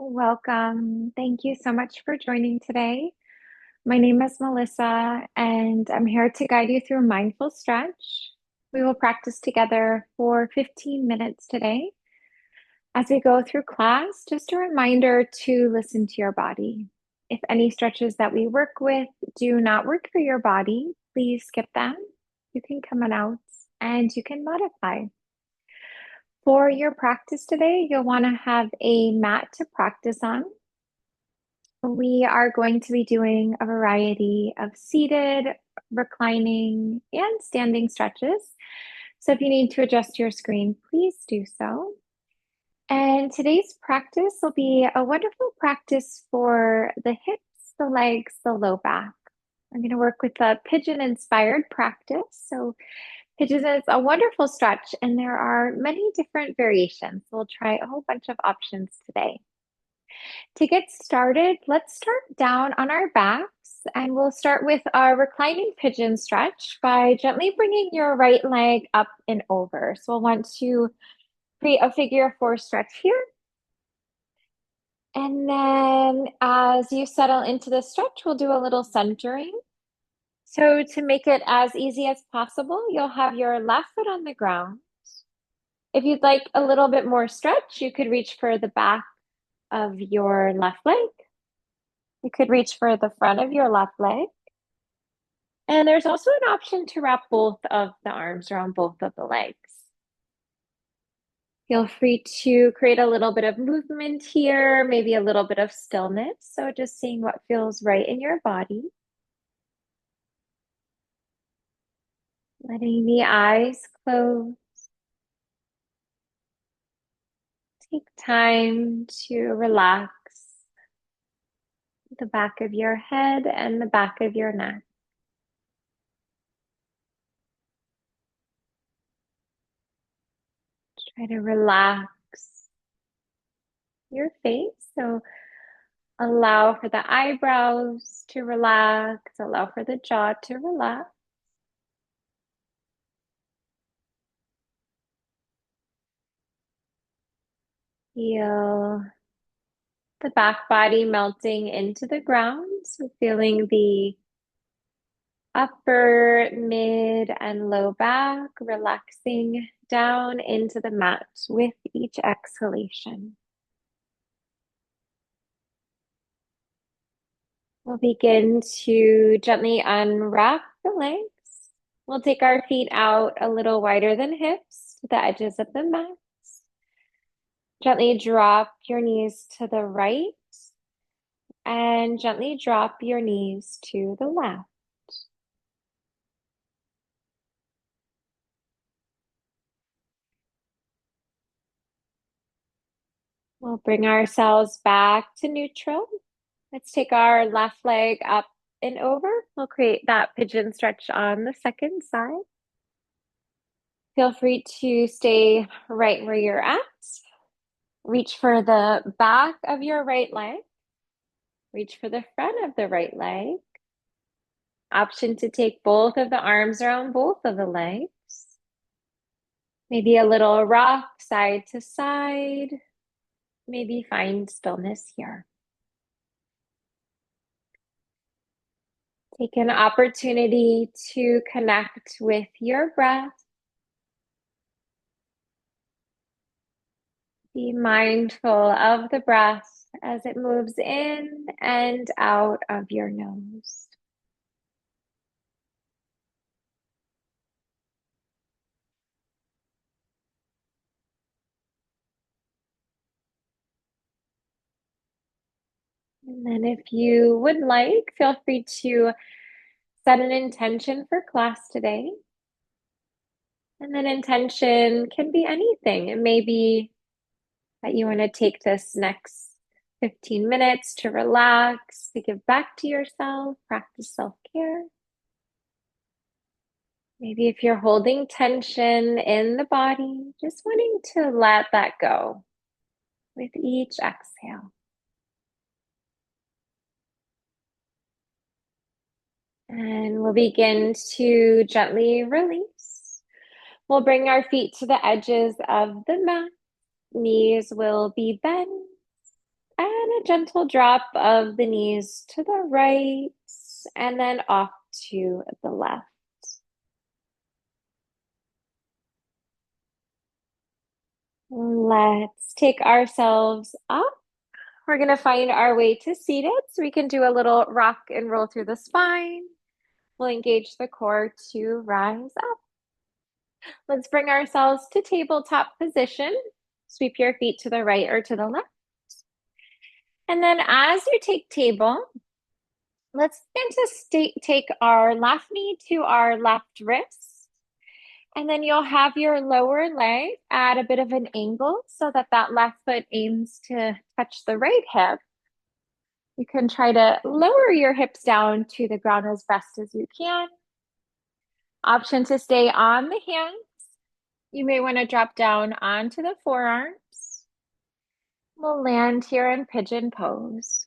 Welcome. Thank you so much for joining today. My name is Melissa, and I'm here to guide you through mindful stretch. We will practice together for 15 minutes today. As we go through class, just a reminder to listen to your body. If any stretches that we work with do not work for your body, please skip them. You can come on out and you can modify. For your practice today, you'll want to have a mat to practice on. We are going to be doing a variety of seated, reclining, and standing stretches. So if you need to adjust your screen, please do so. And today's practice will be a wonderful practice for the hips, the legs, the low back. I'm going to work with a pigeon-inspired practice. So pigeons is a wonderful stretch, and there are many different variations. We'll try a whole bunch of options today. To get started, let's start down on our backs, and we'll start with our reclining pigeon stretch by gently bringing your right leg up and over. So we'll want to create a figure four stretch here. And then as you settle into the stretch, we'll do a little centering. So to make it as easy as possible, you'll have your left foot on the ground. If you'd like a little bit more stretch, you could reach for the back of your left leg. You could reach for the front of your left leg. And there's also an option to wrap both of the arms around both of the legs. Feel free to create a little bit of movement here, maybe a little bit of stillness. So just seeing what feels right in your body. Letting the eyes close. Take time to relax the back of your head and the back of your neck. Try to relax your face. So allow for the eyebrows to relax, allow for the jaw to relax. Feel the back body melting into the ground. So feeling the upper, mid, and low back relaxing down into the mat with each exhalation. We'll begin to gently unwrap the legs. We'll take our feet out a little wider than hips to the edges of the mat. Gently drop your knees to the right and gently drop your knees to the left. We'll bring ourselves back to neutral. Let's take our left leg up and over. We'll create that pigeon stretch on the second side. Feel free to stay right where you're at. Reach for the back of your right leg. Reach for the front of the right leg. Option to take both of the arms around both of the legs. Maybe a little rock side to side. Maybe find stillness here. Take an opportunity to connect with your breath. Be mindful of the breath as it moves in and out of your nose. And then if you would like, feel free to set an intention for class today. And then intention can be anything. It may be that you want to take this next 15 minutes to relax, to give back to yourself, practice self-care. Maybe if you're holding tension in the body, just wanting to let that go with each exhale. And we'll begin to gently release. We'll bring our feet to the edges of the mat. Knees will be bent. And a gentle drop of the knees to the right and then off to the left. Let's take ourselves up. We're going to find our way to seated so we can do a little rock and roll through the spine. We'll engage the core to rise up. Let's bring ourselves to tabletop position. Sweep your feet to the right or to the left. And then as you take table, let's begin to take our left knee to our left wrist. And then you'll have your lower leg at a bit of an angle so that that left foot aims to touch the right hip. You can try to lower your hips down to the ground as best as you can. Option to stay on the hands. You may want to drop down onto the forearms. We'll land here in pigeon pose.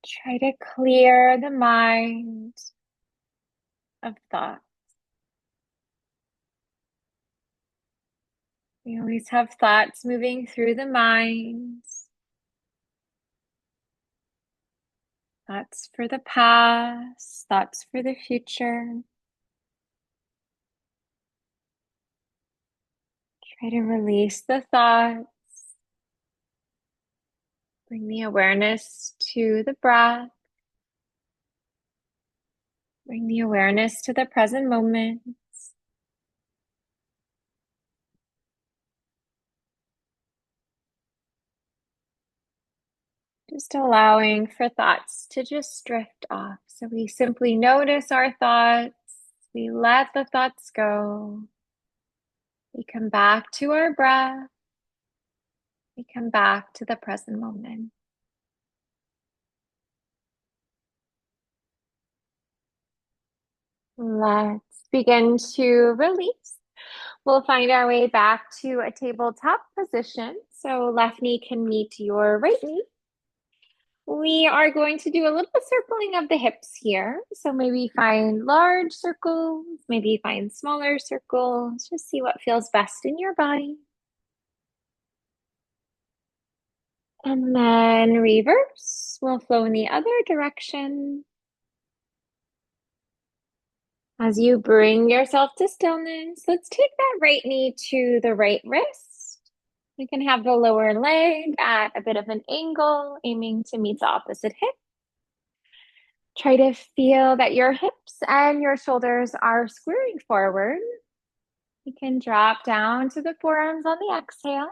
Try to clear the mind of thought. We always have thoughts moving through the mind. Thoughts for the past, thoughts for the future. Try to release the thoughts. Bring the awareness to the breath. Bring the awareness to the present moment. Just allowing for thoughts to just drift off. So we simply notice our thoughts. We let the thoughts go. We come back to our breath. We come back to the present moment. Let's begin to release. We'll find our way back to a tabletop position. So left knee can meet your right knee. We are going to do a little circling of the hips here. So maybe find large circles, maybe find smaller circles. Just see what feels best in your body. And then reverse. We'll flow in the other direction. As you bring yourself to stillness, let's take that right knee to the right wrist. You can have the lower leg at a bit of an angle, aiming to meet the opposite hip. Try to feel that your hips and your shoulders are squaring forward. You can drop down to the forearms on the exhale.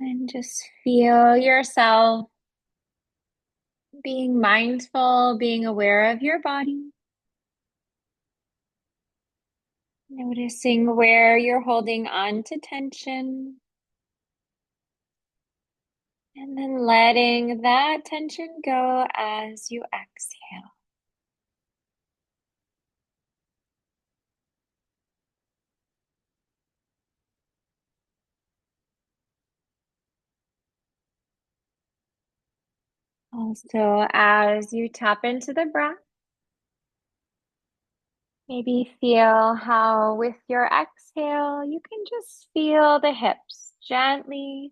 And just feel yourself being mindful, being aware of your body. Noticing where you're holding on to tension. And then letting that tension go as you exhale. Also, as you tap into the breath, maybe feel how with your exhale, you can just feel the hips gently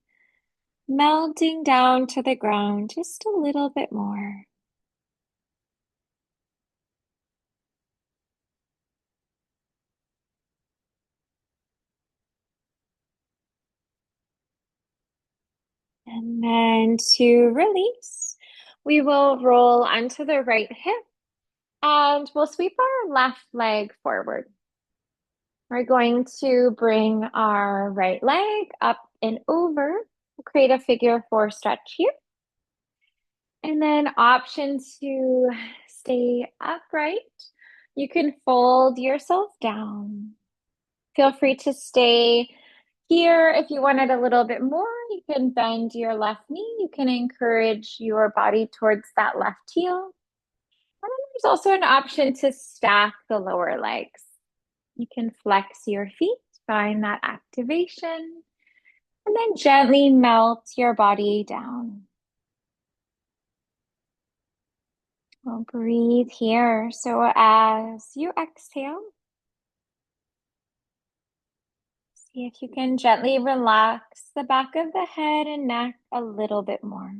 melting down to the ground just a little bit more. And then to release, we will roll onto the right hip and we'll sweep our left leg forward. We're going to bring our right leg up and over. We'll create a figure four stretch here. And then option to stay upright. You can fold yourself down. Feel free to stay here. If you want it a little bit more, you can bend your left knee. You can encourage your body towards that left heel. And then there's also an option to stack the lower legs. You can flex your feet, find that activation, and then gently melt your body down. We'll breathe here. So as you exhale, See if you can gently relax the back of the head and neck a little bit more.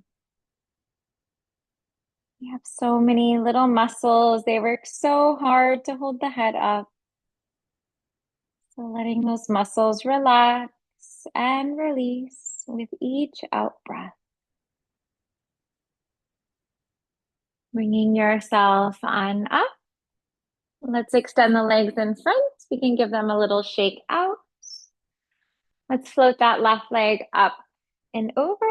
You have so many little muscles. They work so hard to hold the head up. So letting those muscles relax and release with each out breath. Bringing yourself on up. Let's extend the legs in front. We can give them a little shake out. Let's float that left leg up and over.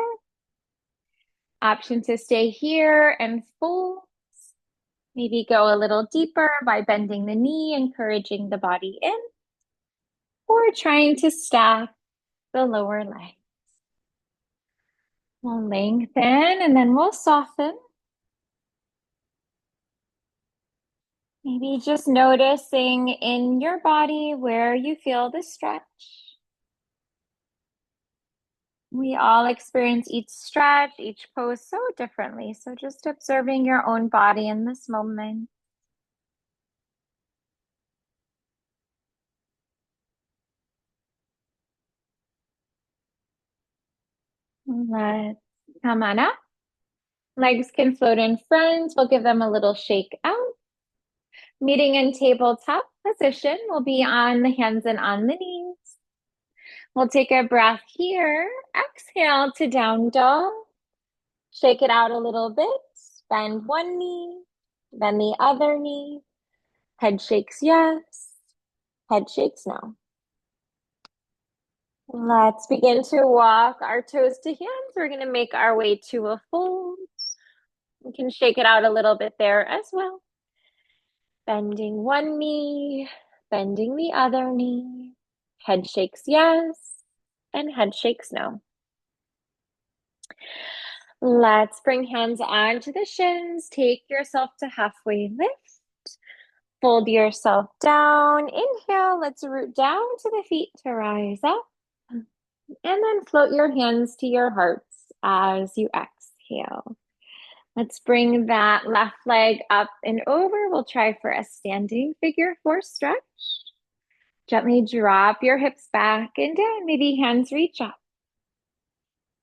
Option to stay here and fold. Maybe go a little deeper by bending the knee, encouraging the body in, or trying to stack the lower leg. We'll lengthen and then we'll soften. Maybe just noticing in your body where you feel the stretch. We all experience each stretch, each pose so differently. So just observing your own body in this moment. Let's come on up. Legs can float in front. We'll give them a little shake out. Meeting in tabletop position. We'll be on the hands and on the knees. We'll take a breath here. Exhale to down dog. Shake it out a little bit. Bend one knee, then the other knee. Head shakes yes. Head shakes no. Let's begin to walk our toes to hands. We're going to make our way to a fold. We can shake it out a little bit there as well. Bending one knee, bending the other knee. Head shakes yes, and head shakes no. Let's bring hands onto the shins. Take yourself to halfway lift. Fold yourself down. Inhale, let's root down to the feet to rise up. And then float your hands to your hearts as you exhale. Let's bring that left leg up and over. We'll try for a standing figure four stretch. Gently drop your hips back and down. Maybe hands reach up.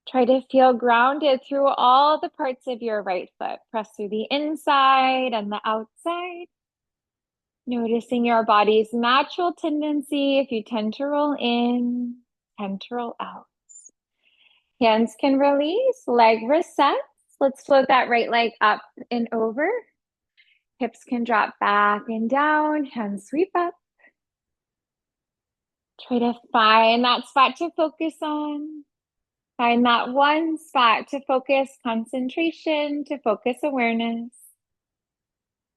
Try to feel grounded through all the parts of your right foot. Press through the inside and the outside. Noticing your body's natural tendency. If you tend to roll in, tend to roll out. Hands can release, leg resets. Let's float that right leg up and over. Hips can drop back and down, hands sweep up. Try to find that spot to focus on. Find that one spot to focus concentration, to focus awareness.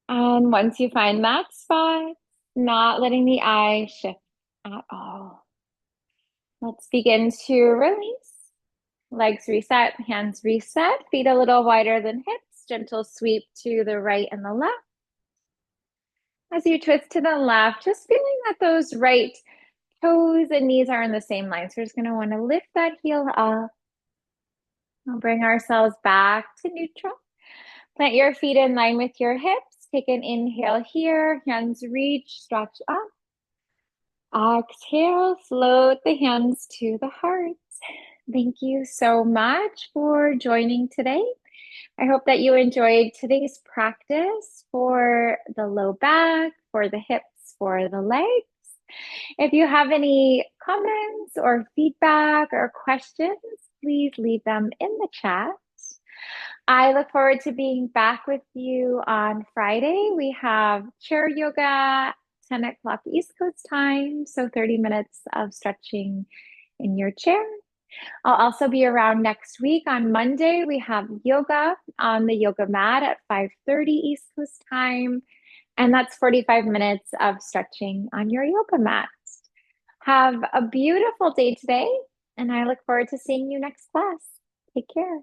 And once you find that spot, not letting the eye shift at all. Let's begin to release. Legs reset, hands reset, feet a little wider than hips, gentle sweep to the right and the left. As you twist to the left, just feeling that those right toes and knees are in the same line. So we're just going to want to lift that heel up. We'll bring ourselves back to neutral. Plant your feet in line with your hips. Take an inhale here. Hands reach, stretch up. Exhale, float the hands to the heart. Thank you so much for joining today. I hope that you enjoyed today's practice for the low back, for the hips, for the legs. If you have any comments or feedback or questions, please leave them in the chat. I look forward to being back with you on Friday. We have chair yoga, 10 o'clock East Coast time, so 30 minutes of stretching in your chair. I'll also be around next week. On Monday, we have yoga on the yoga mat at 5:30 East Coast time, and that's 45 minutes of stretching on your yoga mat. Have a beautiful day today, and I look forward to seeing you next class. Take care.